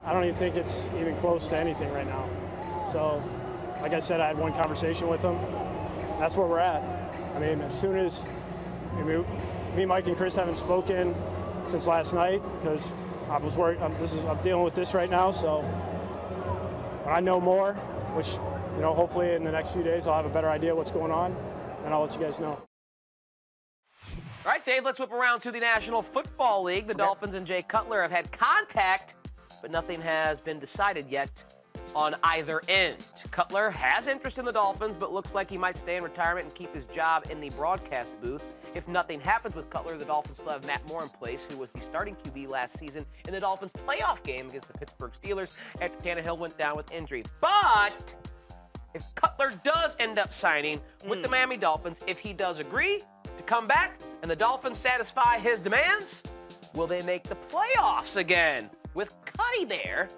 I don't even think it's even close to anything right now. So, like I said, I had one conversation with him. That's where we're at. I mean, as soon as me, Mike, and Chris haven't spoken since last night because I was worried. I'm dealing with this right now. So, when I know more, which hopefully in the next few days I'll have a better idea what's going on, and I'll let you guys know. All right, Dave, let's whip around to the National Football League. The Dolphins and Jay Cutler have had contact, but nothing has been decided yet on either end. Cutler has interest in the Dolphins, but looks like he might stay in retirement and keep his job in the broadcast booth. If nothing happens with Cutler, the Dolphins still have Matt Moore in place, who was the starting QB last season in the Dolphins' playoff game against the Pittsburgh Steelers after Tannehill went down with injury. But if Cutler does end up signing with the Miami Dolphins, if he does agree to come back and the Dolphins satisfy his demands, will they make the playoffs again with Cuddy Bear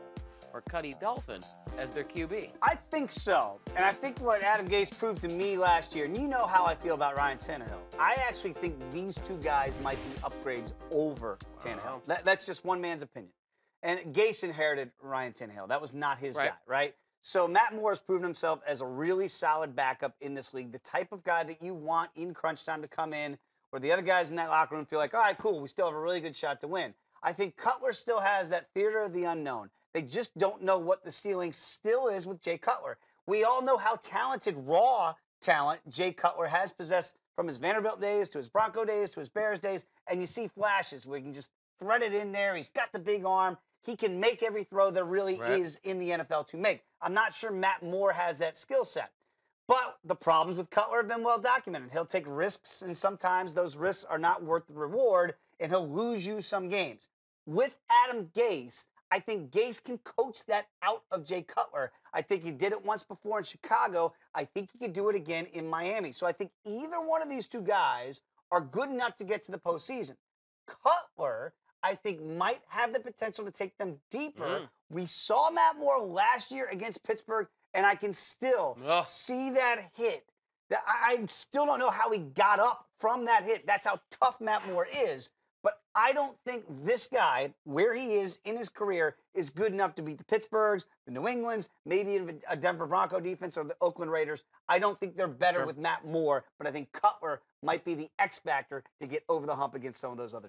or Cuddy Dolphin as their QB? I think so. And I think what Adam Gase proved to me last year, and you know how I feel about Ryan Tannehill, I actually think these two guys might be upgrades over Tannehill. That's just one man's opinion. And Gase inherited Ryan Tannehill. That was not his guy, right? So Matt Moore has proven himself as a really solid backup in this league, the type of guy that you want in crunch time to come in, where the other guys in that locker room feel like, all right, cool, we still have a really good shot to win. I think Cutler still has that theater of the unknown. They just don't know what the ceiling still is with Jay Cutler. We all know how talented, raw talent Jay Cutler has possessed from his Vanderbilt days to his Bronco days to his Bears days, and you see flashes where he can just thread it in there. He's got the big arm. He can make every throw there really is in the NFL to make. I'm not sure Matt Moore has that skill set. But the problems with Cutler have been well documented. He'll take risks, and sometimes those risks are not worth the reward, and he'll lose you some games. With Adam Gase, I think Gase can coach that out of Jay Cutler. I think he did it once before in Chicago. I think he could do it again in Miami. So I think either one of these two guys are good enough to get to the postseason. Cutler, I think, might have the potential to take them deeper. We saw Matt Moore last year against Pittsburgh, and I can still see that hit. I still don't know how he got up from that hit. That's how tough Matt Moore is. But I don't think this guy, where he is in his career, is good enough to beat the Pittsburghs, the New Englands, maybe even a Denver Bronco defense or the Oakland Raiders. I don't think they're better with Matt Moore, but I think Cutler might be the X factor to get over the hump against some of those other